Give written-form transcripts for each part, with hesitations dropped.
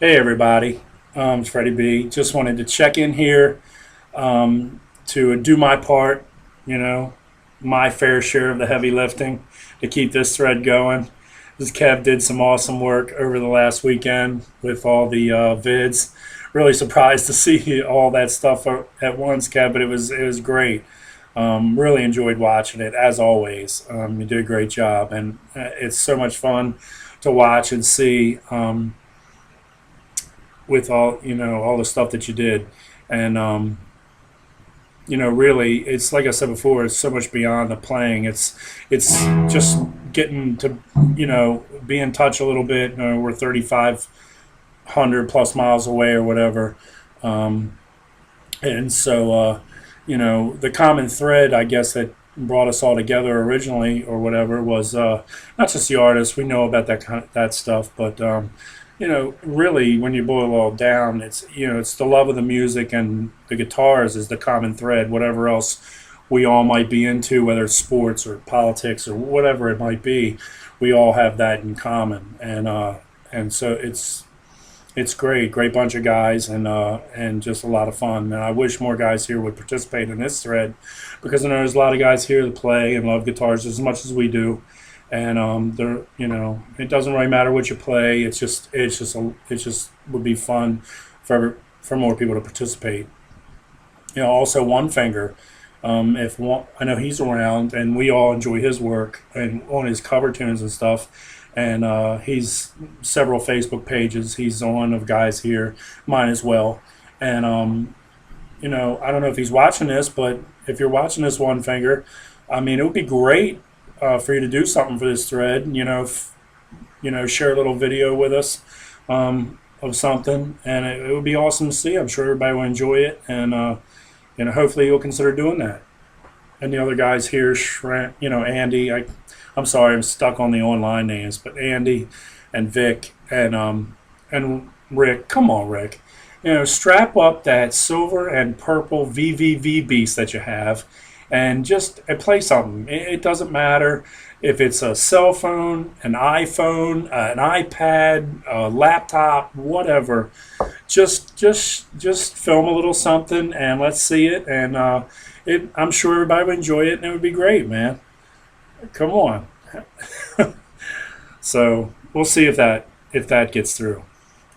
Hey everybody, it's Freddie B. Just wanted to check in here to do my part, you know, my fair share of the heavy lifting to keep this thread going. This Kev did some awesome work over the last weekend with all the vids. Really surprised to see all that stuff at once, Kev, but it was great. Really enjoyed watching it as always. You did a great job, and it's so much fun to watch and see. With all the stuff that you did, and really, it's like I said before, it's so much beyond the playing. It's just getting to be in touch a little bit. We're 3,500 plus miles away or whatever, and so the common thread, I guess, that brought us all together originally or whatever was not just the artists. We know about that stuff, but really, when you boil it all down, it's the love of the music and the guitars is the common thread. Whatever else we all might be into, whether it's sports or politics or whatever it might be, we all have that in common. And so it's great bunch of guys, and just a lot of fun. And I wish more guys here would participate in this thread, because I know there's a lot of guys here that play and love guitars as much as we do, and they're it doesn't really matter what you play. It just would be fun for more people to participate. Also One Finger. If one, I know he's around, and we all enjoy his work and on his cover tunes and stuff. And he's several Facebook pages. He's one of guys here, mine as well. And I don't know if he's watching this, but if you're watching this, One Finger, I mean, it would be great for you to do something for this thread. Share a little video with us of something, and it would be awesome to see. I'm sure everybody will enjoy it, and hopefully you'll consider doing that. And the other guys here, Andy. I'm sorry, I'm stuck on the online names, but Andy and Vic and Rick. Come on, Rick. Strap up that silver and purple VVV beast that you have, and just play something. It doesn't matter if it's a cell phone, an iPhone, an iPad, a laptop, whatever. Just film a little something and let's see it. And I'm sure everybody would enjoy it, and it would be great, man. Come on. So we'll see if that gets through.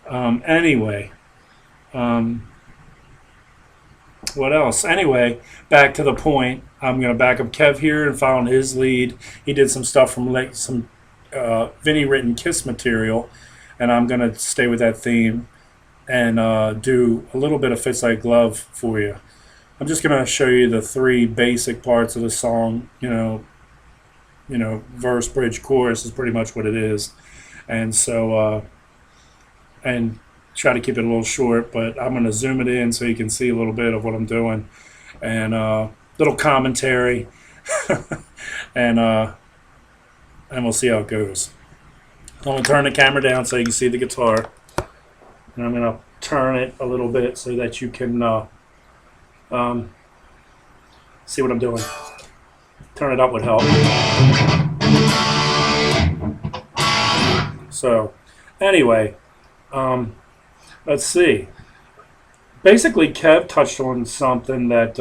Anyway. What else? Anyway, back to the point. I'm going to back up Kev here and follow his lead. He did some stuff from some Vinny written Kiss material, and I'm going to stay with that theme and do a little bit of Fits Like Glove for you. I'm just going to show you the three basic parts of the song. Verse, bridge, chorus is pretty much what it is, and so and try to keep it a little short, but I'm going to zoom it in so you can see a little bit of what I'm doing, and little commentary, and we'll see how it goes. I'm going to turn the camera down so you can see the guitar, and I'm going to turn it a little bit so that you can see what I'm doing. Turn it up would help. So, anyway, let's see. Basically, Kev touched on something that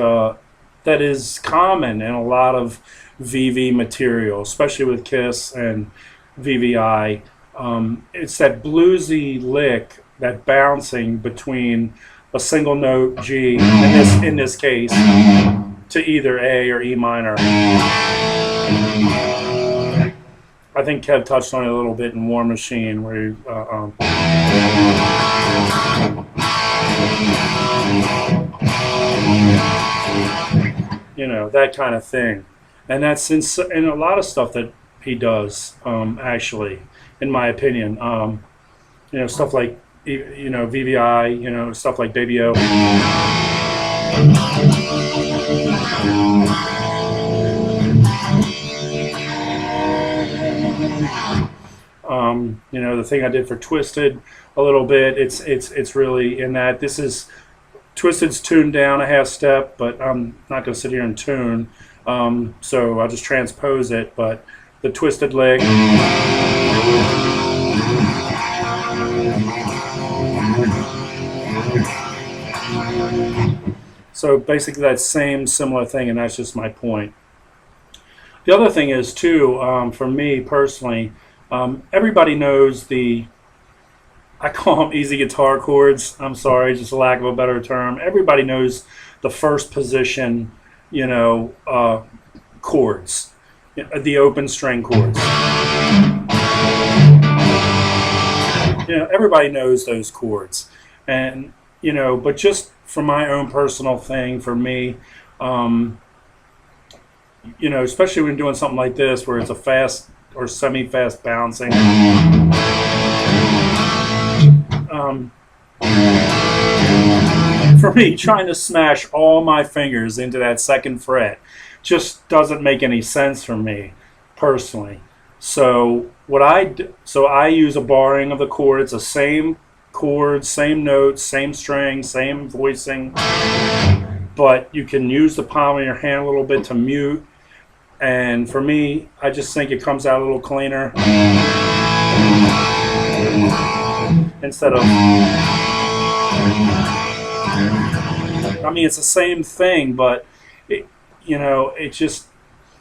is common in a lot of VV material, especially with Kiss and VVI. It's that bluesy lick, that bouncing between a single note G, in this case, to either A or E minor. I think Kev touched on it a little bit in War Machine, where that kind of thing. And that's in a lot of stuff that he does, actually, in my opinion. Stuff like, VVI, stuff like Baby O. The thing I did for Twisted a little bit, it's really in that. This is Twisted's tuned down a half step, but I'm not going to sit here and tune, so I'll just transpose it. But the Twisted lick, So basically that same similar thing, and that's just my point. The other thing is too, for me personally, everybody knows I call them easy guitar chords. I'm sorry, just a lack of a better term. Everybody knows the first position, chords, the open string chords. Everybody knows those chords, and but just for my own personal thing, for me, especially when doing something like this where it's a fast or semi-fast bouncing. For me, trying to smash all my fingers into that second fret just doesn't make any sense for me personally. So I use a barring of the chords, the same chords, same notes, same string, same voicing, but you can use the palm of your hand a little bit to mute. And for me, I just think it comes out a little cleaner instead of. It's the same thing, but it just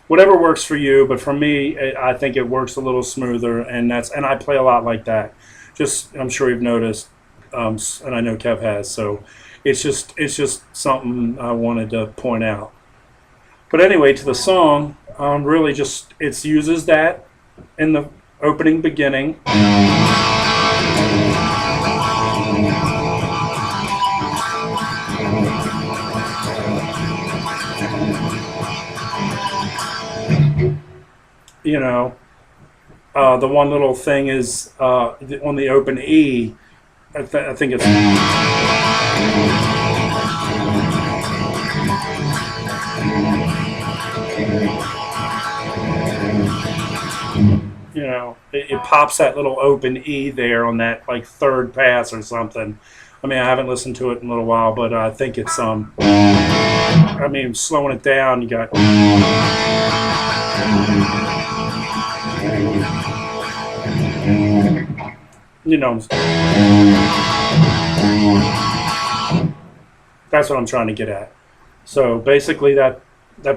whatever works for you. But for me, I think it works a little smoother, and I play a lot like that. Just I'm sure you've noticed, and I know Kev has. So it's just something I wanted to point out. But anyway, to the song, really just it uses that in the opening beginning. The one little thing is on the open E. I think it's. It pops that little open E there on that like third pass or something. I haven't listened to it in a little while, but I think it's slowing it down. You got. That's what I'm trying to get at. So basically that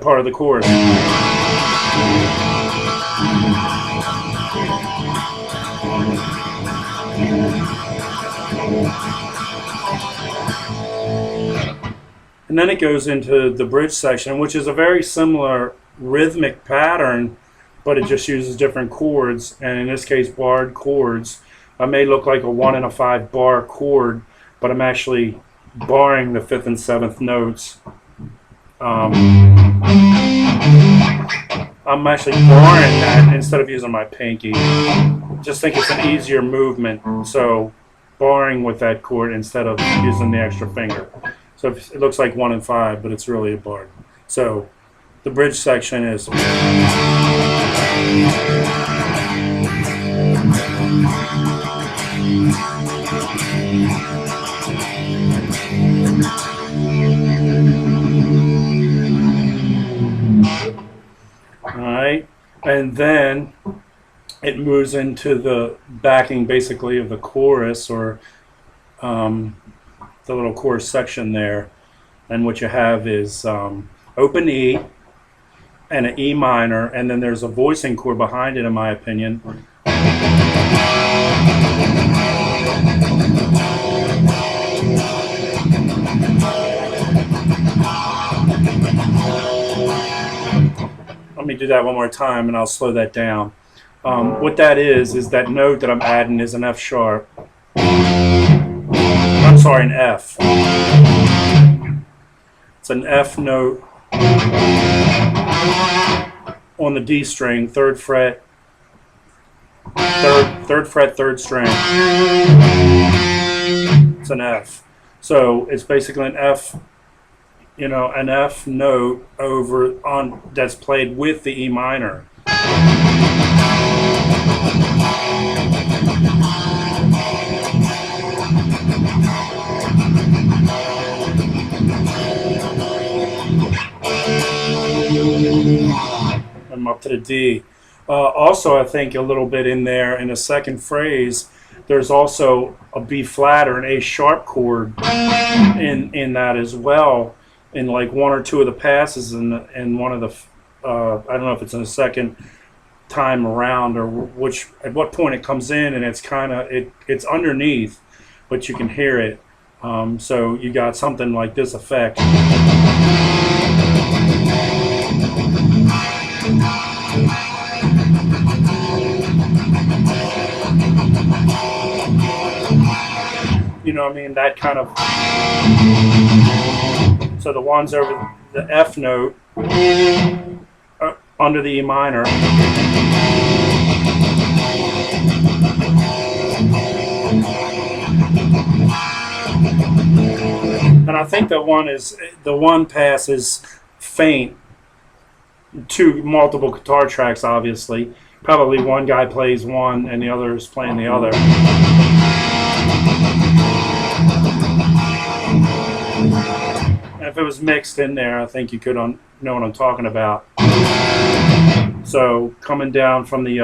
part of the chorus. And then it goes into the bridge section, which is a very similar rhythmic pattern, but it just uses different chords, and in this case barred chords. I may look like a 1 and a 5 bar chord, but I'm actually barring the 5th and 7th notes. I'm actually barring that instead of using my pinky. Just think it's an easier movement, so barring with that chord instead of using the extra finger. So it looks like 1 and 5, but it's really a bar. So the bridge section is. Alright, and then it moves into the backing basically of the chorus, or the little chorus section there, and what you have is open E and an E minor, and then there's a voicing chord behind it, in my opinion. Let me do that one more time and I'll slow that down. What that is that note that I'm adding is an F sharp. I'm sorry, an F. It's an F note on the D string, 3rd fret, 3rd fret, 3rd string. It's an F. So it's basically an F, an F note that's played with the E minor. I'm up to the D. Also, I think a little bit in there in the second phrase, there's also a B flat or an A sharp chord in that as well. in like one or two of the passes in one of the I don't know if it's in the second time around or which at what point it comes in, and it's kind of it's underneath, but you can hear it. So you got something like this effect. You know what I mean? That kind of. So the ones over the F note under the E minor. And I think the one pass is faint. Two multiple guitar tracks, obviously. Probably one guy plays one and the other is playing the other. And if it was mixed in there, I think you could know what I'm talking about. So coming down from the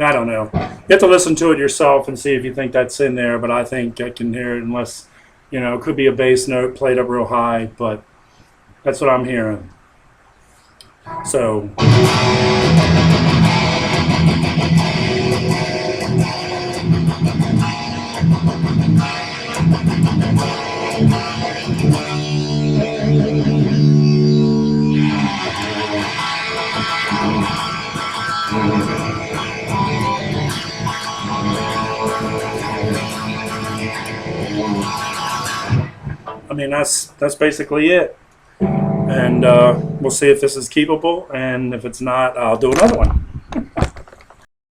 I don't know. You have to listen to it yourself and see if you think that's in there, but I think I can hear it unless, it could be a bass note played up real high, but that's what I'm hearing. So. I mean, that's basically it. And we'll see if this is keepable, and if it's not, I'll do another one.